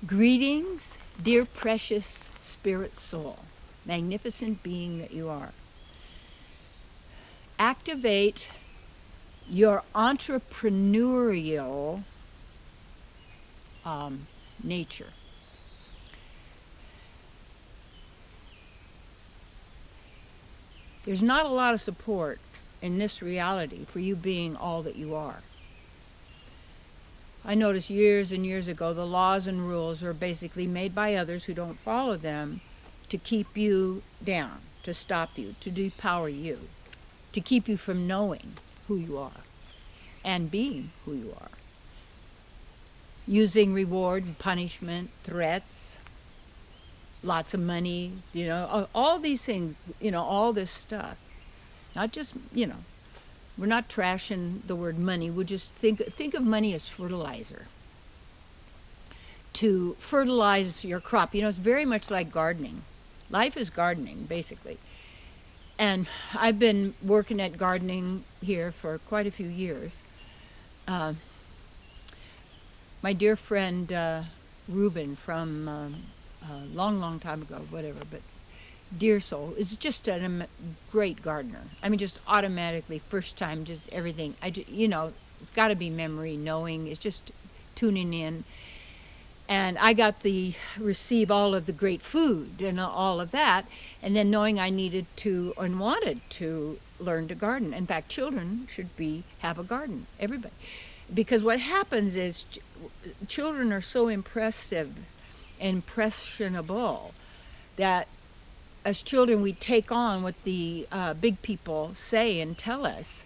Greetings, dear precious spirit soul, magnificent being that you are. Activate your entrepreneurial nature. There's not a lot of support in this reality for you being all that you are. I noticed years and years ago the laws and rules are basically made by others who don't follow them to keep you down, to stop you, to depower you, to keep you from knowing who you are and being who you are. Using reward, punishment, threats, lots of money, all these things, all this stuff. Not just, we're not trashing the word money. We just think of money as fertilizer. To fertilize your crop. It's very much like gardening. Life is gardening, basically. And I've been working at gardening here for quite a few years. My dear friend Ruben from a long time ago, whatever, but dear soul, is just a great gardener. I mean, just automatically, first time, just everything. It's got to be memory, knowing. It's just tuning in. And I got to receive all of the great food and all of that, and then knowing I needed to and wanted to learn to garden. In fact, children should have a garden, everybody. Because what happens is children are so impressionable, that as children we take on what the big people say and tell us,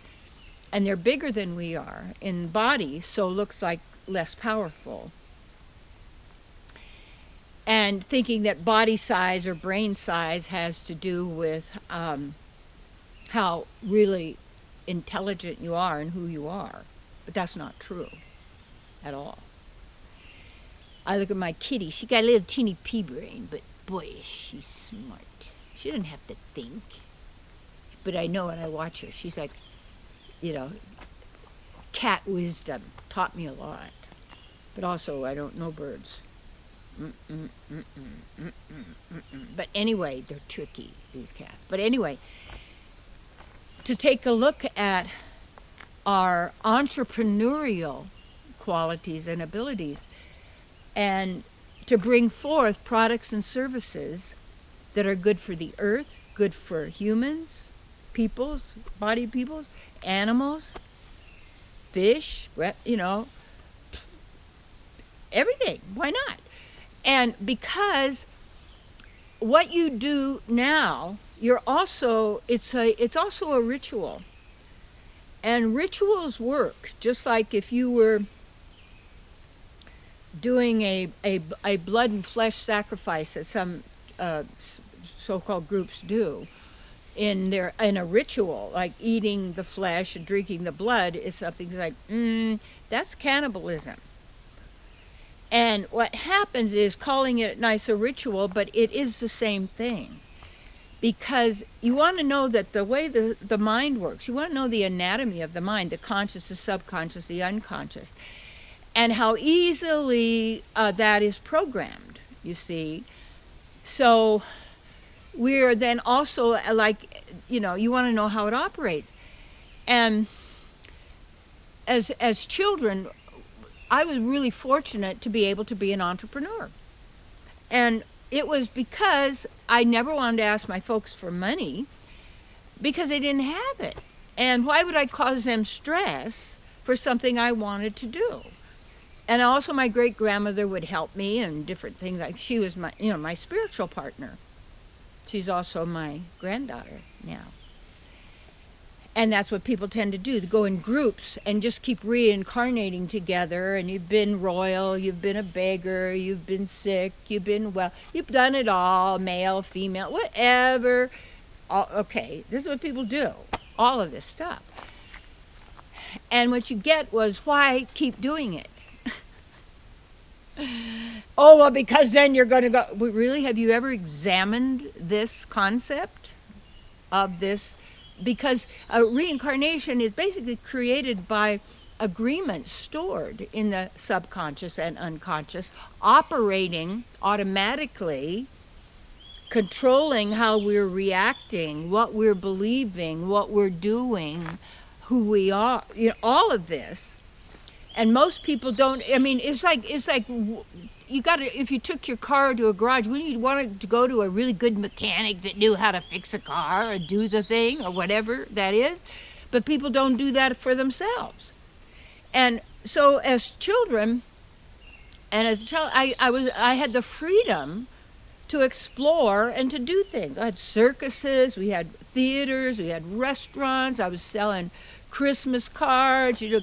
and they're bigger than we are in body, so looks like less powerful. And thinking that body size or brain size has to do with how really intelligent you are and who you are. But that's not true at all. I look at my kitty. She got a little teeny pea brain, but boy, is she smart. She doesn't have to think. But I know when I watch her, she's like, cat wisdom taught me a lot. But also, I don't know birds. But anyway, they're tricky, these cats. But anyway, to take a look at our entrepreneurial qualities and abilities, and to bring forth products and services that are good for the earth, good for humans, peoples, body peoples, animals, fish, everything. Why not? And because what you do now, it's also a ritual. And rituals work, just like if you were doing a blood and flesh sacrifice that some so-called groups do in a ritual, like eating the flesh and drinking the blood is something like, that's cannibalism. And what happens is calling it nice a ritual, but it is the same thing. Because you want to know that the way the mind works, you want to know the anatomy of the mind, the conscious, the subconscious, the unconscious, and how easily that is programmed, you see. So we're then also you want to know how it operates. And as children, I was really fortunate to be able to be an entrepreneur. And it was because I never wanted to ask my folks for money because they didn't have it. And why would I cause them stress for something I wanted to do? And also my great-grandmother would help me and different things. Like she was my spiritual partner. She's also my granddaughter now. And that's what people tend to do. They go in groups and just keep reincarnating together. And you've been royal, you've been a beggar, you've been sick, you've been well. You've done it all, male, female, whatever. Okay, this is what people do. All of this stuff. And what you get was, why keep doing it? Oh, well, because then you're going to go. Really? Have you ever examined this concept of this? Because reincarnation is basically created by agreements stored in the subconscious and unconscious, operating automatically, controlling how we're reacting, what we're believing, what we're doing, who we are, you know, all of this. And most people don't. I mean, it's like you got to, if you took your car to a garage, wouldn't you want to go to a really good mechanic that knew how to fix a car or do the thing or whatever that is? But people don't do that for themselves. And so as children, and as a child, I had the freedom to explore and to do things. I had circuses, we had theaters, we had restaurants. I was selling Christmas cards. You know,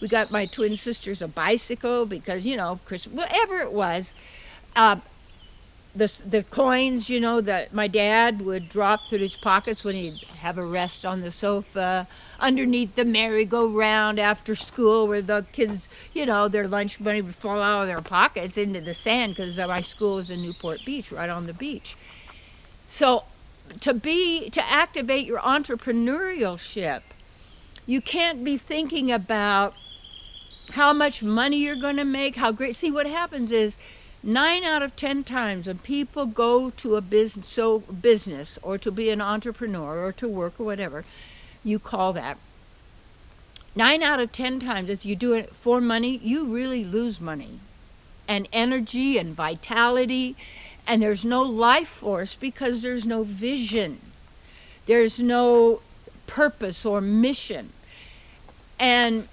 we got my twin sisters a bicycle because, you know, Christmas, whatever it was. The coins, you know, that my dad would drop through his pockets when he'd have a rest on the sofa, underneath the merry-go-round after school, where the kids, you know, their lunch money would fall out of their pockets into the sand, because my school is in Newport Beach, right on the beach. So to activate your entrepreneurship, you can't be thinking about how much money you're going to make, how great. See, what happens is 9 out of 10 times when people go to a business or to be an entrepreneur or to work or whatever you call that, 9 out of 10 times, if you do it for money, you really lose money and energy and vitality, and there's no life force because there's no vision. There's no purpose or mission. And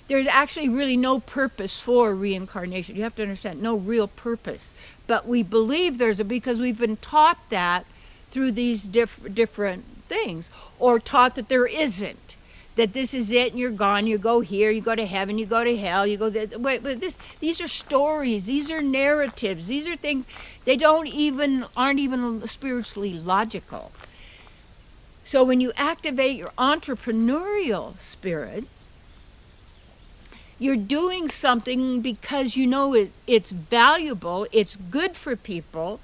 there's actually really no purpose for reincarnation. You have to understand, no real purpose. But we believe there's because we've been taught that through these different things, or taught that there isn't, that this is it and you're gone, you go here, you go to heaven, you go to hell, you go there. But these are stories, these are narratives, these are things, they aren't even spiritually logical. So when you activate your entrepreneurial spirit, you're doing something because you know it's valuable, it's good for people,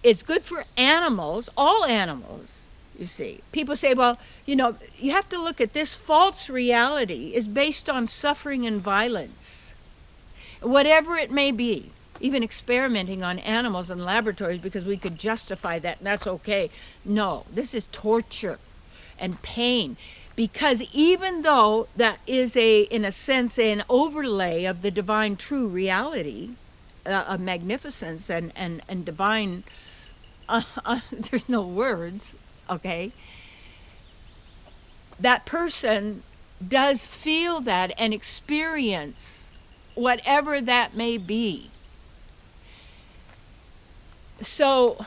it's good for animals, all animals, you see. People say, well, you know, you have to look at this false reality is based on suffering and violence, whatever it may be. Even experimenting on animals in laboratories because we could justify that and that's okay. No, this is torture and pain. Because even though that is in a sense, an overlay of the divine true reality, of magnificence and divine, there's no words, okay? That person does feel that and experience whatever that may be. So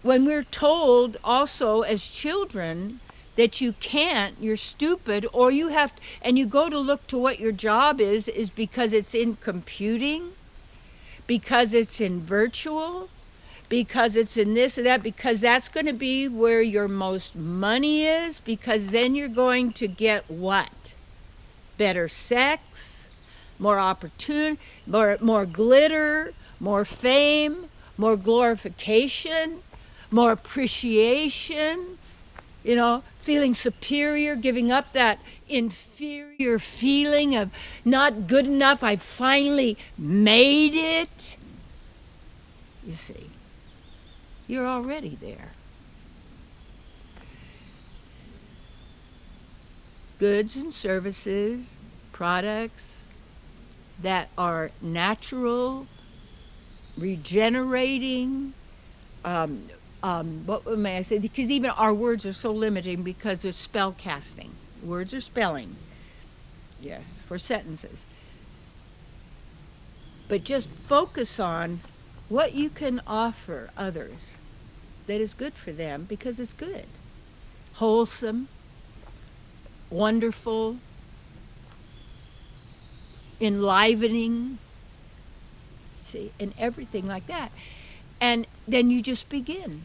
when we're told also as children that you can't, you're stupid, or you have, and you go to look to what your job is because it's in computing, because it's in virtual, because it's in this or that, because that's going to be where your most money is, because then you're going to get what? Better sex, more opportunity, more glitter, more fame, more glorification, more appreciation, you know, feeling superior, giving up that inferior feeling of not good enough, I finally made it. You see, you're already there. Goods and services, products that are natural, regenerating, what may I say? Because even our words are so limiting because of spell casting. Words are spelling, yes, for sentences. But just focus on what you can offer others that is good for them because it's good. Wholesome, wonderful, enlivening, see, and everything like that. And then you just begin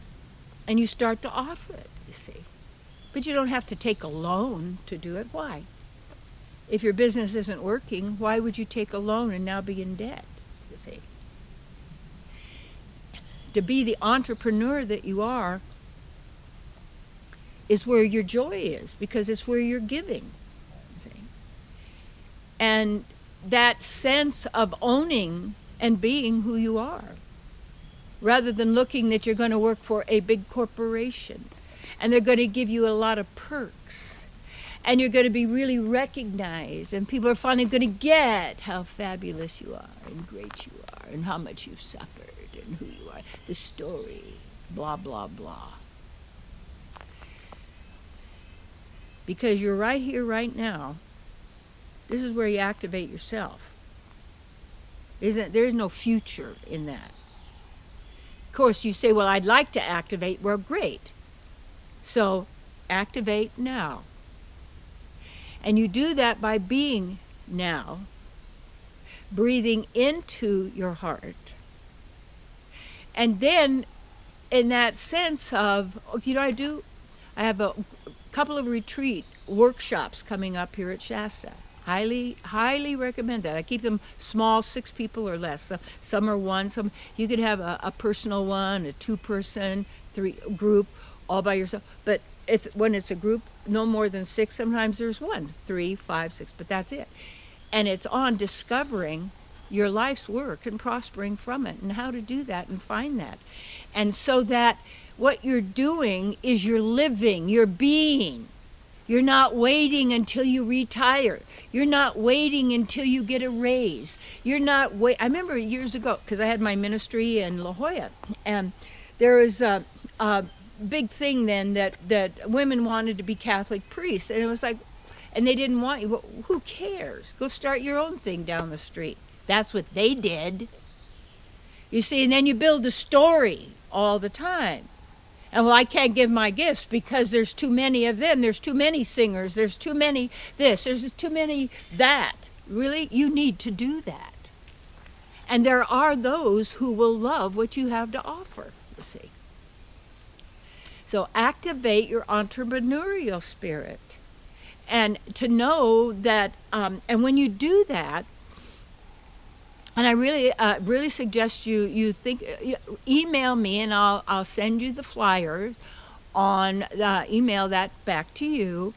and you start to offer it, you see. But you don't have to take a loan to do it. Why? If your business isn't working, why would you take a loan and now be in debt, you see? To be the entrepreneur that you are is where your joy is, because it's where you're giving. And that sense of owning and being who you are, rather than looking that you're going to work for a big corporation and they're going to give you a lot of perks and you're going to be really recognized and people are finally going to get how fabulous you are and great you are and how much you've suffered and who you are, the story, blah, blah, blah. Because you're right here, right now. This is where you activate yourself. There's no future in that. Of course, you say, well, I'd like to activate. Well, great. So activate now. And you do that by being now, breathing into your heart. And then in that sense of, I have a couple of retreat workshops coming up here at Shasta. Highly recommend that. I keep them small, 6 people or less. Some are one. Some you could have a personal one, a 2-person, 3 group, all by yourself. But when it's a group, no more than 6. Sometimes there's 1, 3, 5, 6, but that's it. And it's on discovering your life's work and prospering from it, and how to do that and find that, and so that what you're doing is you're living, you're being. You're not waiting until you retire. You're not waiting until you get a raise. You're not I remember years ago, because I had my ministry in La Jolla, and there was a big thing then that women wanted to be Catholic priests, and it was like, and they didn't want you. Well, who cares? Go start your own thing down the street. That's what they did. You see, and then you build a story all the time. And well, I can't give my gifts because there's too many of them. There's too many singers. There's too many this. There's too many that. Really? You need to do that. And there are those who will love what you have to offer, you see. So activate your entrepreneurial spirit. And to know that, and when you do that, and I really suggest you think, email me, and I'll send you the flyer on email that back to you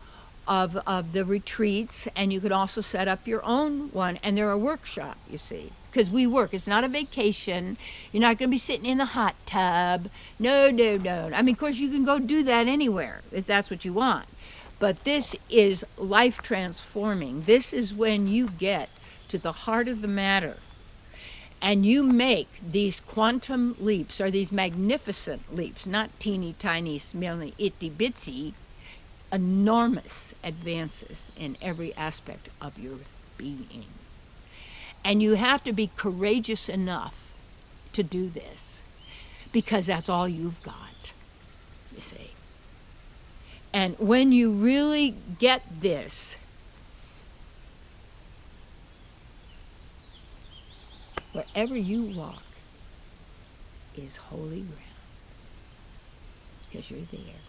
of the retreats, and you could also set up your own one, and they're a workshop, you see, because we work. It's not a vacation. You're not going to be sitting in the hot tub. No. I mean, of course, you can go do that anywhere if that's what you want, but this is life transforming. This is when you get to the heart of the matter. And you make these quantum leaps, or these magnificent leaps, not teeny tiny, smelly, itty bitsy, enormous advances in every aspect of your being. And you have to be courageous enough to do this, because that's all you've got, you see. And when you really get this, wherever you walk is holy ground, because you're there.